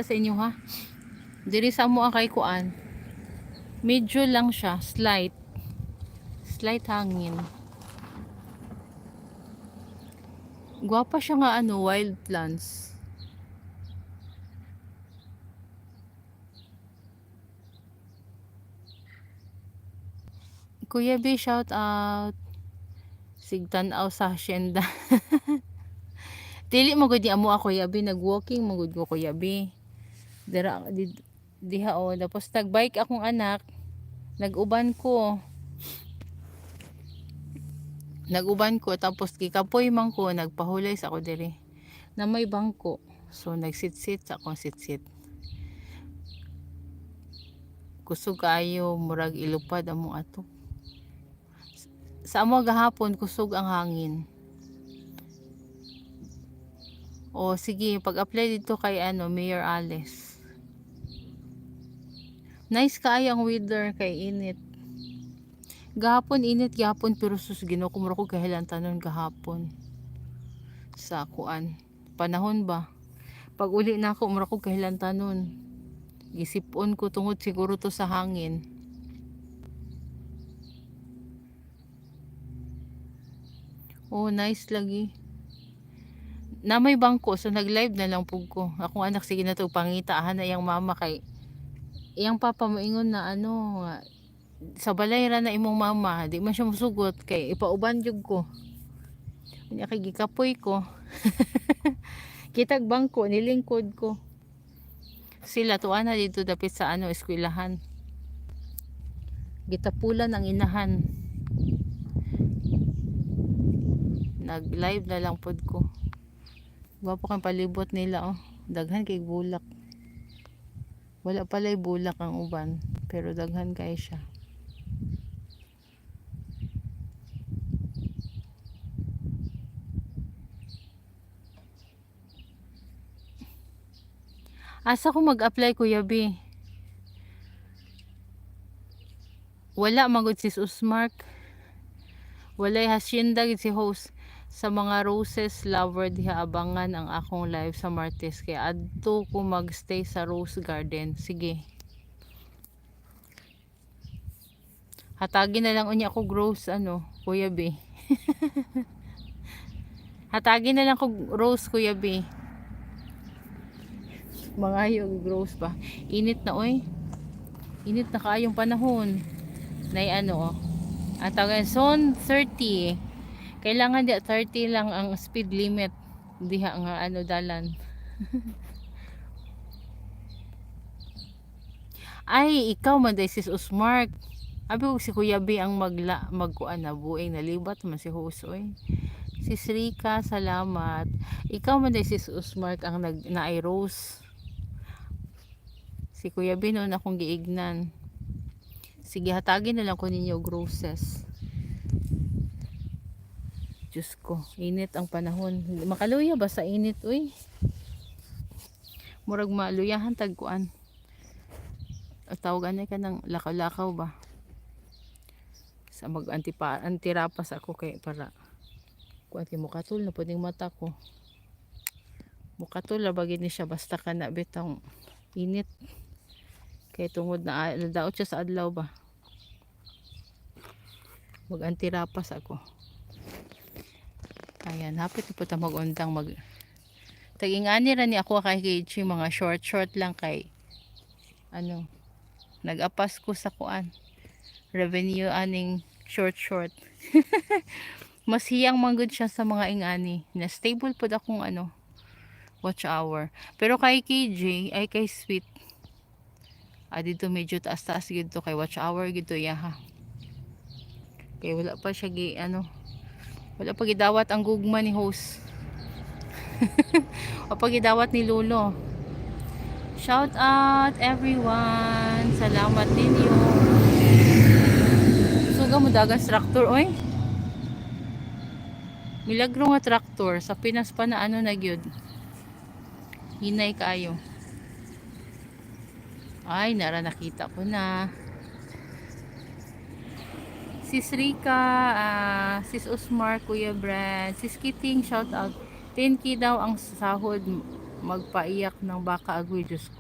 sa inyo ha. Diri sa mo kay kuan. Medyo lang siya, slight. Slight hangin. Gwapa siya nga ano, wild plants. Kuya B, shout out. Sigtanaw sa hacienda. Dili mo gud ni amo ako Kuya B, nag-walking mo gud ko Kuya B. Dira diha o, tapos tag-bike akong anak. Nag-uban ko. Tapos gikapoy man ko, nagpahulay sa ako diri. Na may bangko. So nagsit-sit sa akong sit-sit. Kusog kayo murag ilupad amo ato. Sa amo gahapon kusog ang hangin. O sige, pag-apply dito kay ano, Mayor Alice. Nice kaayo ang weather kay init. Gahapon init gahapon pero sus Ginoo ko mura ko kahilantanon gahapon. Sa kuan. Panahon ba? Pag uli na ako mura ko kahilantanon. Gisipon ko tungod siguro to sa hangin. Oh, nice lagi. Na may bangko so nag-live na lang pug ko. Akong anak sige na to pangita na iyang mama kay iyang papa moingon na ano sa balay ra na imong mama di man siya musugot kay ipauban jud ko. Unya kay gikapoy ko. Kitag bangko nilingkod ko. Sila tuana dito dapit sa ano eskwelahan. Gitapulan ang inahan. Nag-live na lang pod ko. Gwapo kang palibot nila oh. Daghan kay bulak. Wala pala'y bulak ang uban, pero daghan kay siya. Asa ko mag-apply Kuya B? Wala magud sis Usmark. Walay hacienda gid si host. Sa mga roses lover diha abangan ang akong live sa Martes kay adto ko magstay sa Rose Garden. Sige. Hatagin na lang unya ko rose ano, Kuya B. Hatagin na lang ko rose Kuya B. Mga yung rose pa. Init na oy. Init na kaayong panahon. Nay ano oh. Ang tawag zone 30. Kailangan di 30 lang ang speed limit diha nga ano dalan. Ay ikaw man day sis Usmark. Abi ko si Kuya B ang magkuan na buing nalibat man si Husoy. Si Rika salamat. Ikaw man day sis Usmark ang naay rose. Si Kuya B noon akong giignan. Sige hatagin na lang ko ninyo roses. Diyos ko, init ang panahon. Makaluya ba sa init, uy? Murag maluyahan tagkuan. O tawagan na ka ng lakaw-lakaw ba? Sa antirapas ako kay para kuan kay mukatul na puding mata ko. Mukatul la bagid ni siya basta ka na bitang init. Kay tungod na daot siya sa adlaw ba? Mag antirapas ako. Ayan, hapit na po ta mag-untang tagingani ra ni ako kay KG mga short lang kay ano nag-apas ko sa kuan revenue aning short mas hiyang manggod siya sa mga ingani na stable pod akong ano watch hour pero kay KJ ay kay sweet dito medyo taas gito kay watch hour gito yaha kay wala pa siya wala pa gidawat ang gugma ni host. O pagidawat ni Lulo. Shout out everyone. Salamat ninyo. Suga mo dagan traktor oy. Milagro nga traktor sa Pinas pa na ano na gyud. Hinay kaayo. Ay nara nakita ko na. Sis Rika, Sis Usmar, Kuya Brad, Sis Kiting, shout out. 10k daw ang sahod magpaiyak ng baka agoy, Diyos ko.